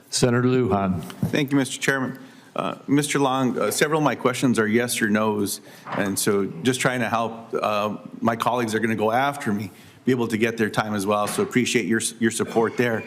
Senator Luján. Thank you, Mr. Chairman. Mr. Long, several of my questions are yes or no's, and so just trying to help my colleagues are going to go after me be able to get their time as well, so appreciate your support there.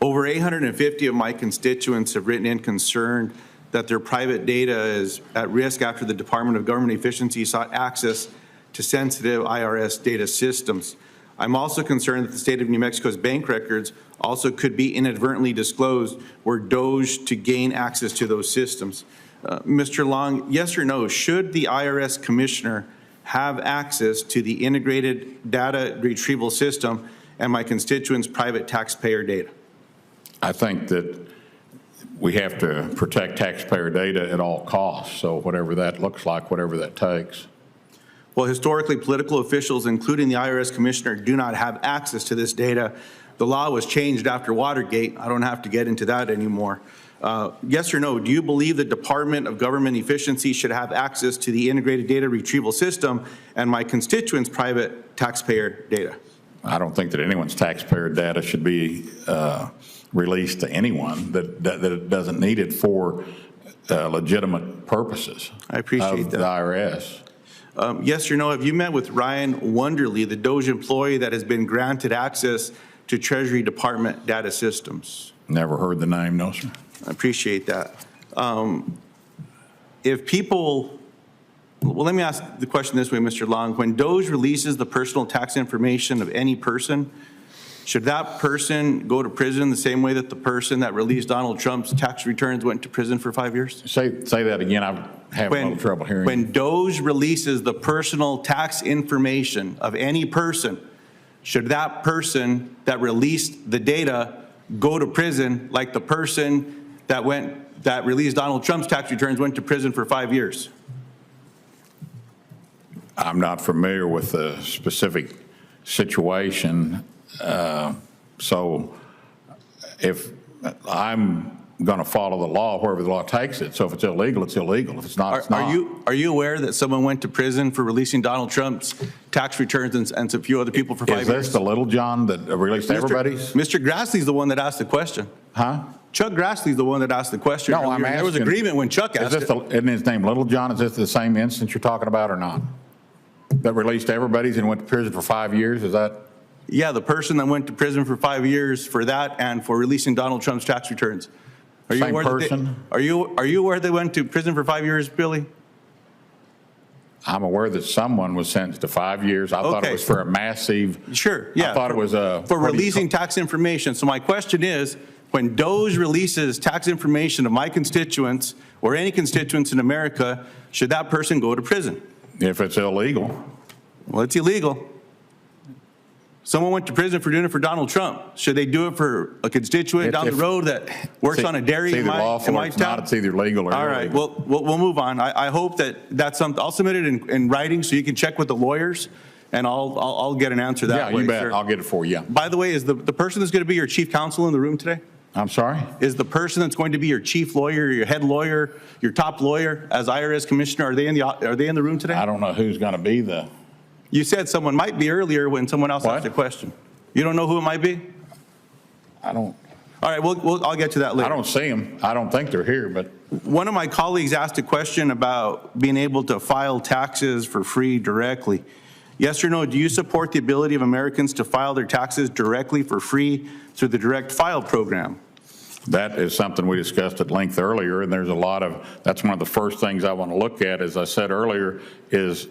Over 850 of my constituents have written in concerned that their private data is at risk after the Department of Government Efficiency sought access to sensitive IRS data systems. I'm also concerned that the state of New Mexico's bank records also could be inadvertently disclosed were Doge to gain access to those systems. Mr. Long, yes or no, should the IRS commissioner have access to the integrated data retrieval system and my constituents' private taxpayer data? I think that we have to protect taxpayer data at all costs, so whatever that looks like, whatever that takes. Well, historically, political officials, including the IRS commissioner, do not have access to this data. The law was changed after Watergate. I don't have to get into that anymore. Yes or no, do you believe the Department of Government Efficiency should have access to the integrated data retrieval system and my constituents' private taxpayer data? I don't think that anyone's taxpayer data should be released to anyone that doesn't need it for legitimate purposes. I appreciate that. The IRS. Yes or no, have you met with Ryan Wonderly, the Doge employee that has been granted access to Treasury Department data systems? Never heard the name, no, sir. I appreciate that. If people, well, let me ask the question this way, Mr. Long. When Doge releases the personal tax information of any person, should that person go to prison the same way that the person that released Donald Trump's tax returns went to prison for 5 years? Say that again. I'm having a little trouble hearing. When Doge releases the personal tax information of any person, should that person that released the data go to prison like the person that released Donald Trump's tax returns went to prison for 5 years? I'm not familiar with the specific situation. So if I'm going to follow the law wherever the law takes it, so if it's illegal, it's illegal. If it's not, it's not. Are you aware that someone went to prison for releasing Donald Trump's tax returns and a few other people for 5 years? Is this the Little John that released everybody's? Mr. Grassley's the one that asked the question. Huh? Chuck Grassley's the one that asked the question. No, I'm asking. There was agreement when Chuck asked it. Isn't his name Little John? Is this the same instance you're talking about or not? That released everybody's and went to prison for 5 years? Is that? Yeah, the person that went to prison for 5 years for that and for releasing Donald Trump's tax returns. Same person? Are you aware they went to prison for 5 years, Billy? I'm aware that someone was sentenced to 5 years. I thought it was for a massive. Sure, yeah. I thought it was for releasing tax information. So my question is, when Doge releases tax information of my constituents or any constituents in America, should that person go to prison? If it's illegal. Well, it's illegal. Someone went to prison for doing it for Donald Trump. Should they do it for a constituent down the road that works on a dairy in my town? It's either legal or illegal. All right, well, we'll move on. I hope that's something. I'll submit it in writing so you can check with the lawyers, and I'll get an answer that way. Yeah, you bet. Sir. I'll get it for you. By the way, is the person that's going to be your chief counsel in the room today? I'm sorry? Is the person that's going to be your chief lawyer, your head lawyer, your top lawyer as IRS commissioner, are they in the room today? I don't know who's going to be the. You said someone might be earlier when someone else asked a question. You don't know who it might be? I don't. All right, I'll get to that later. I don't see them. I don't think they're here, but. One of my colleagues asked a question about being able to file taxes for free directly. Yes or no, do you support the ability of Americans to file their taxes directly for free through the direct file program? That is something we discussed at length earlier, and there's a lot of, that's one of the first things I want to look at, as I said earlier, is,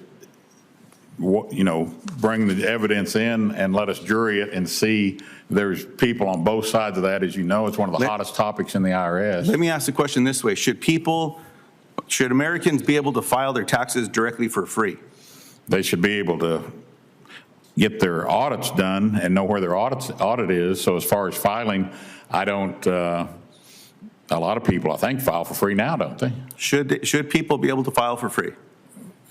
bring the evidence in and let us jury it and see. There's people on both sides of that. As you know, it's one of the hottest topics in the IRS. Let me ask the question this way. Should Americans be able to file their taxes directly for free? They should be able to get their audits done and know where their audit is. So as far as filing, I don't, a lot of people, I think, file for free now, don't they? Should people be able to file for free?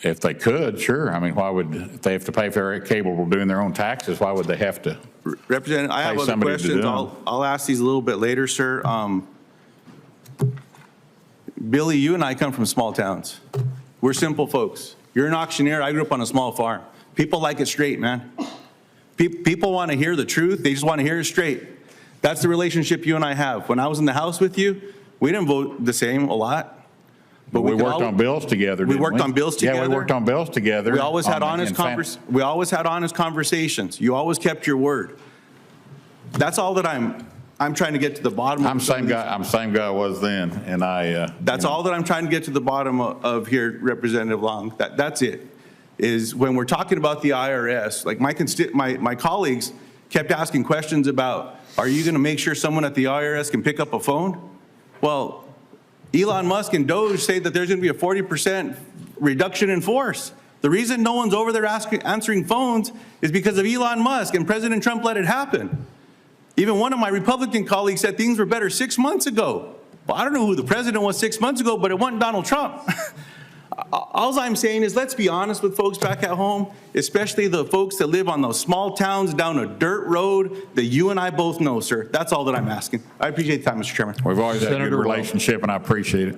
If they could, sure. I mean, why would, if they have to pay if they're capable of doing their own taxes, why would they have to? Representative, I have other questions. I'll ask these a little bit later, sir. Billy, you and I come from small towns. We're simple folks. You're an auctioneer. I grew up on a small farm. People like it straight, man. People want to hear the truth. They just want to hear it straight. That's the relationship you and I have. When I was in the House with you, we didn't vote the same a lot. But we worked on bills together, didn't we? worked on bills Yeah, we together. worked on bills together. We always had honest We conversations. You always kept your word. That's all that I'm trying to get to the bottom of. I'm same guy I was then, and That's all that I'm trying to get to the bottom of here, Representative Long. That's it. Is when we're talking about the IRS, like my colleagues kept asking questions about, are you going to make sure someone at the IRS can pick up a phone? Well, Elon Musk and Doge say that there's going to be a 40% reduction in force. The reason no one's over there answering phones is because of Elon Musk, and President Trump let it happen. Even one of my Republican colleagues said things were better 6 months ago. Well, I don't know who the president was 6 months ago, but it wasn't Donald Trump. All I'm saying is, let's be honest with folks back at home, especially the folks that live on those small towns down a dirt road that you and I both know, sir. That's all that I'm asking. I appreciate the time, Mr. Chairman. we've always had a good Senator Wells. relationship, and I appreciate it.